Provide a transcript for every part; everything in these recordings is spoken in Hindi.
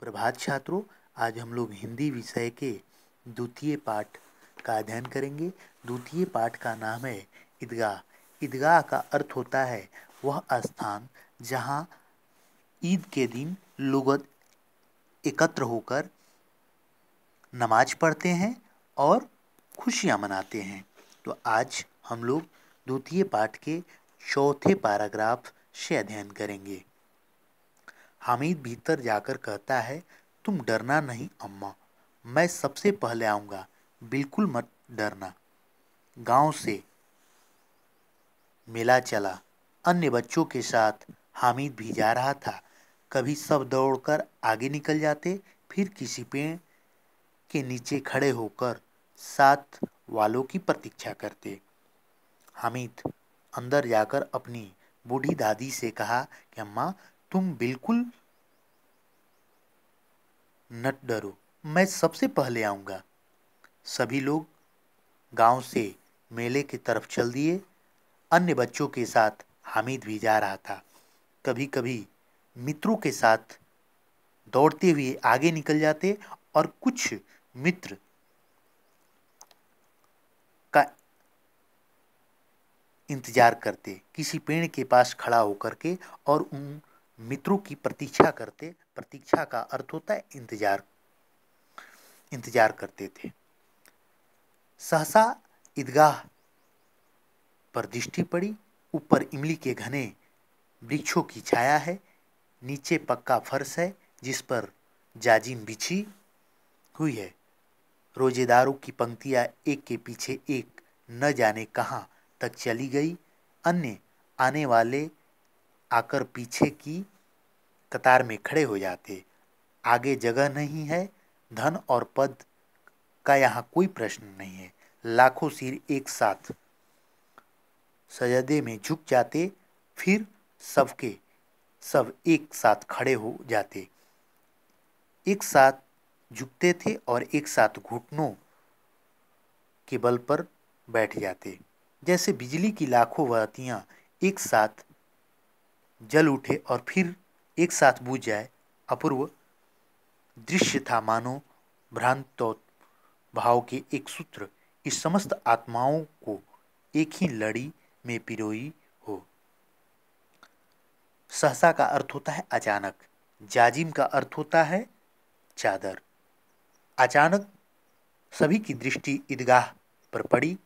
प्रभात छात्रों, आज हम लोग हिंदी विषय के द्वितीय पाठ का अध्ययन करेंगे। द्वितीय पाठ का नाम है ईदगाह। ईदगाह का अर्थ होता है वह स्थान जहाँ ईद के दिन लोग एकत्र होकर नमाज पढ़ते हैं और खुशियाँ मनाते हैं। तो आज हम लोग द्वितीय पाठ के चौथे पैराग्राफ से अध्ययन करेंगे। हामिद भीतर जाकर कहता है, तुम डरना नहीं अम्मा, मैं सबसे पहले आऊँगा, बिल्कुल मत डरना। गांव से मेला चला। अन्य बच्चों के साथ हामिद भी जा रहा था। कभी सब दौड़कर आगे निकल जाते, फिर किसी पेड़ के नीचे खड़े होकर साथ वालों की प्रतीक्षा करते। हामिद अंदर जाकर अपनी बूढ़ी दादी से कहा कि अम्मा, तुम बिल्कुल मत डरो, मैं सबसे पहले आऊँगा। सभी लोग गांव से मेले की तरफ चल दिए। अन्य बच्चों के साथ हामिद भी जा रहा था। कभी कभी मित्रों के साथ दौड़ते हुए आगे निकल जाते और कुछ मित्र का इंतजार करते, किसी पेड़ के पास खड़ा होकर के, और उन मित्रों की प्रतीक्षा करते। प्रतीक्षा का अर्थ होता है इंतजार करते थे। सहसा ईदगाह पर दृष्टि पड़ी। ऊपर इमली के घने वृक्षों की छाया है, नीचे पक्का फर्श है जिस पर जाजिम बिछी हुई है। रोजेदारों की पंक्तियां एक के पीछे एक न जाने कहाँ तक चली गई। अन्य आने वाले आकर पीछे की कतार में खड़े हो जाते। आगे जगह नहीं है, धन और पद का यहाँ कोई प्रश्न नहीं है। लाखों सिर एक साथ सजदे में झुक जाते, फिर सबके सब एक साथ खड़े हो जाते, एक साथ झुकते थे और एक साथ घुटनों के बल पर बैठ जाते। जैसे बिजली की लाखों बत्तियां एक साथ जल उठे और फिर एक साथ बुझ जाए। अपूर्व दृश्य था, मानो भ्रांत भाव के एक सूत्र इस समस्त आत्माओं को एक ही लड़ी में पिरोई हो। सहसा का अर्थ होता है अचानक, जाजिम का अर्थ होता है चादर। अचानक सभी की दृष्टि ईदगाह पर पड़ी।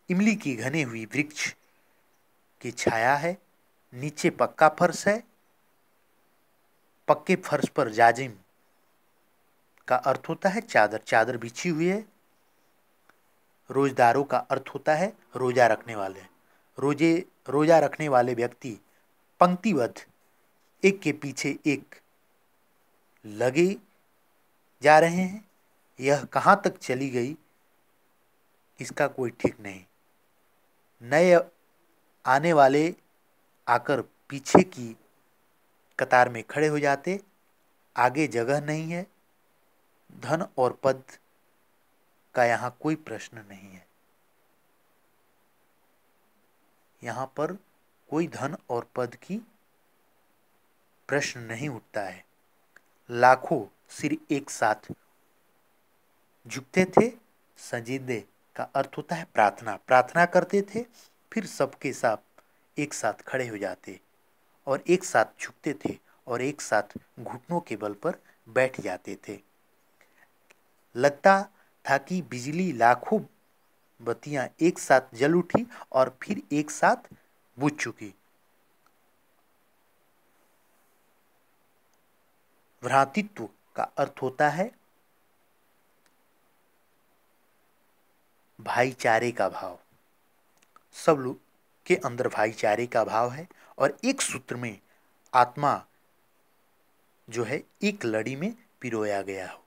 इमली की घने हुई वृक्ष की छाया है, नीचे पक्का फर्श है। पक्के फर्श पर जाजिम का अर्थ होता है चादर, चादर बिछी हुई है। रोजदारों का अर्थ होता है रोजा रखने वाले। रोजा रखने वाले व्यक्ति पंक्तिबद्ध एक के पीछे एक लगे जा रहे हैं। यह कहाँ तक चली गई इसका कोई ठीक नहीं। नए आने वाले आकर पीछे की कतार में खड़े हो जाते। आगे जगह नहीं है, धन और पद का यहाँ कोई प्रश्न नहीं है। यहाँ पर कोई धन और पद की प्रश्न नहीं उठता है। लाखों सिर एक साथ झुकते थे। सजीदे का अर्थ होता है प्रार्थना, प्रार्थना करते थे, फिर सबके साथ एक साथ खड़े हो जाते और एक साथ झुकते थे और एक साथ घुटनों के बल पर बैठ जाते थे। लगता था कि बिजली लाखों बत्तियां एक साथ जल उठी और फिर एक साथ बुझ चुकी। भ्रातृत्व का अर्थ होता है भाईचारे का भाव। सब लोग के अंदर भाईचारे का भाव है और एक सूत्र में आत्मा जो है एक लड़ी में पिरोया गया हो।